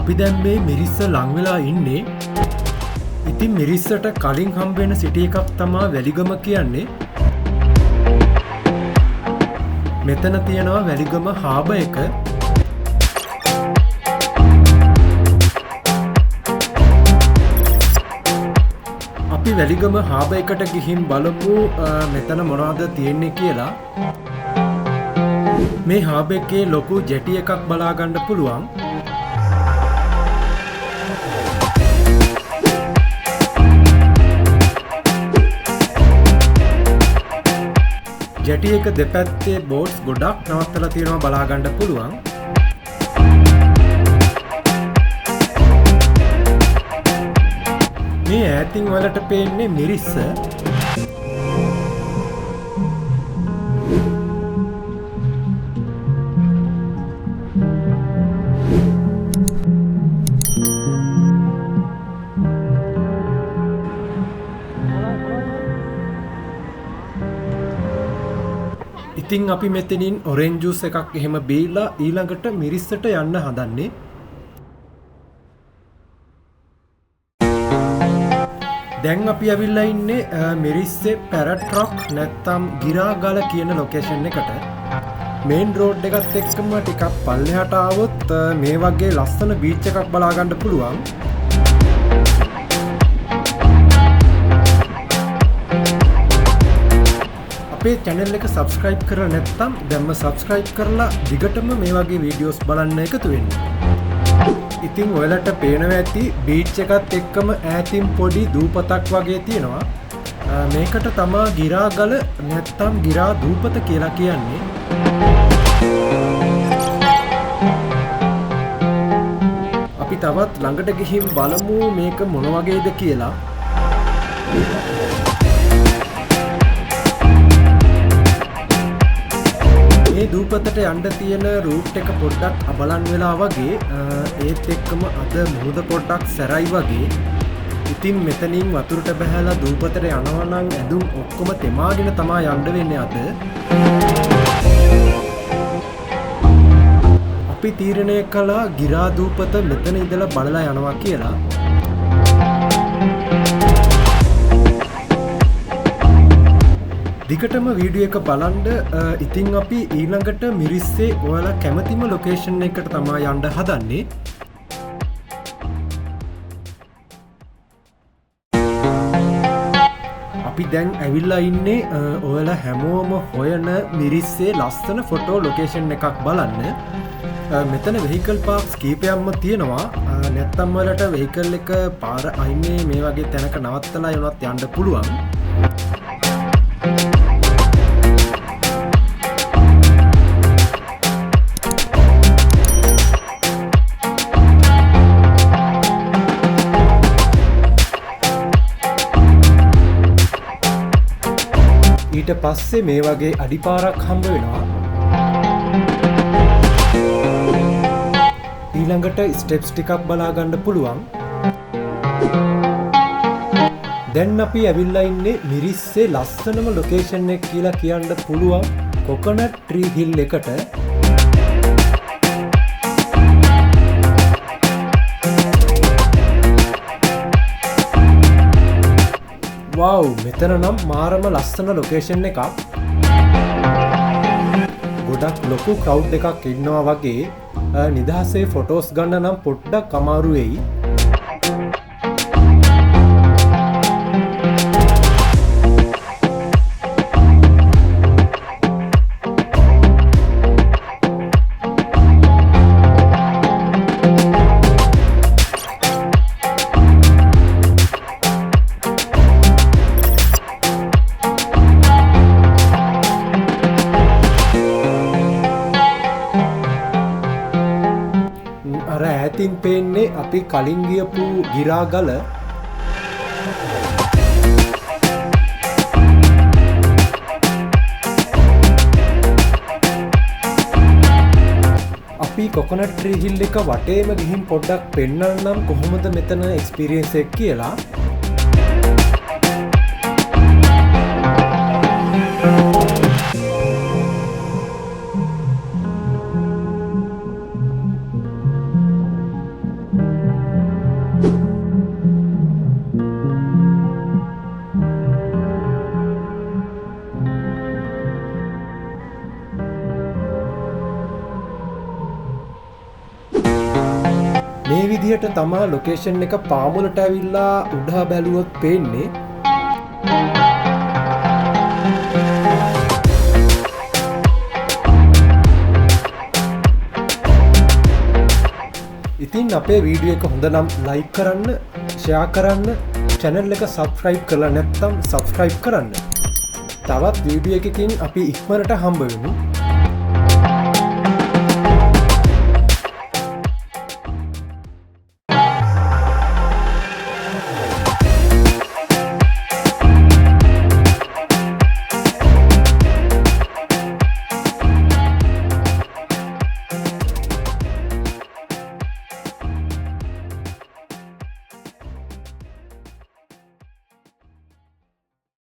අපි දැන් මේ මිරිස්ස ලං වෙලා ඉන්නේ. ඉතින් මිරිස්සට කලින් හම්බෙන සිටි එකක් තමා වැලිගම කියන්නේ. මෙතන තියෙනවා වැලිගම හාබ එක. අපි වැලිගම හාබ එකට ගිහින් බලමු මෙතන මොනවද තියෙන්නේ කියලා. මේ හාබ එකේ ලොකු ජෙටි එකක් බලා ගන්න පුළුවන්. ජෙටි එක දෙපැත්තේ බෝට්ස් ගොඩක් නවත්තලා තියෙනවා බලා ගන්න පුළුවන්. මේ ඈතින් වලට පේන්නේ මිරිස්ස. ඉතින් අපි මෙතනින් ඔරෙන්ජ් ජූස් එකක් එහෙම බීලා ඊළඟට මිරිස්සට යන්න හදන්නේ. දැන් අපි ඇවිල්ලා ඉන්නේ මිරිස්සේ පැරට් රොක් නැත්තම් ගිරාගල කියන ලොකේෂන් එකට. මේන් රෝඩ් එකත් එක්කම ටිකක් පල්ලෙහාට ආවොත් මේ වගේ ලස්සන බීච් එකක් බලා ගන්න පුළුවන්. අපේ channel එක subscribe කරලා නැත්නම් දැන්ම subscribe කරලා දිගටම මේ වගේ videos බලන්න එකතු වෙන්න. ඉතින් ඔයාලට පේනවා ඇති beach එකත් එක්කම ඈතින් පොඩි දූපතක් වගේ තියෙනවා. මේකට තමා ගිරාගල නැත්නම් ගිරා දූපත කියලා කියන්නේ. අපි තවත් ළඟට ගිහින් බලමු මේක මොන වගේද කියලා. මේ දූපතට යන්න තියෙන රූට් එක පොඩ්ඩක් අබලන් වෙලා වගේ ඒත් එක්කම අද මුහුද පොඩ්ඩක් සැරයි වගේ. ඉතින් මෙතනින් වතුරට බහැලා දූපතට යනවා නම් ඇඳුම් ඔක්කොම තෙමාගෙන තමයි යන්න වෙන්නේ අද. අපි තීරණය කළා ගිරා දූපත මෙතන ඉඳලා බලලා යනවා කියලා. දිගටම වීඩියෝ එක බලන්න. ඉතින් අපි ඊළඟට මිරිස්සේ ඔයාලා කැමතිම ලොකේෂන් එකට තමයි යන්න හදන්නේ. අපි දැන් ඇවිල්ලා ඉන්නේ ඔයාලා හැමෝම හොයන මිරිස්සේ ලස්සන ෆොටෝ ලොකේෂන් එකක් බලන්න. මෙතන වෙහිකල් පාර්ක්ස් කීපයක්ම තියෙනවා. නැත්තම් වලට වෙහිකල් එක පාර අයිනේ මේ වගේ තැනක නවත්තලා යනවත් යන්න පුළුවන්. ඊට පස්සේ මේ වගේ අඩිපාරක් හම්බ වෙනවා. ඊළඟට ස්ටෙප්ස් ටිකක් බලා ගන්න පුළුවන්. දැන් අපි ඇවිල්ලා ඉන්නේ මිරිස්සේ ලස්සනම ලොකේෂන් එක කියලා කියන්න පුළුවන් කොකනට් ට්‍රී හිල් එකට. වව්, මෙතන නම් මාරම ලස්සන ලොකේෂන් එකක්. ගොඩක් ලොකු ක්‍රවුඩ් එකක් ඉන්නවා වගේ. නිදහසේ ෆොටෝස් ගන්න නම් පොඩ්ඩක් අමාරු වෙයි. අර ඈතින් පේන්නේ අපි කලින් ගියපු ගිරාගල. අපි කොකනට් ට්‍රී හිල් එක වටේම ගිහින් පොඩ්ඩක් පෙන්නන්නම් කොහොමද මෙතන එක්ස්පීරියන්ස් එක කියලා. මේ විදිහට තමා ලොකේෂන් එක පාමුලට ඇවිල්ලා උඩහා බැලුවොත් පේන්නේ ඉතින් අපේ වීඩියෝ එක හොඳ නම් ලයික් කරන්න, ෂෙයා කරන්න, channel එක subscribe කරලා නැත්නම් subscribe කරන්න. තවත් වීඩියෝ එකකින් අපි ඉක්මනට හම්බ වෙමු.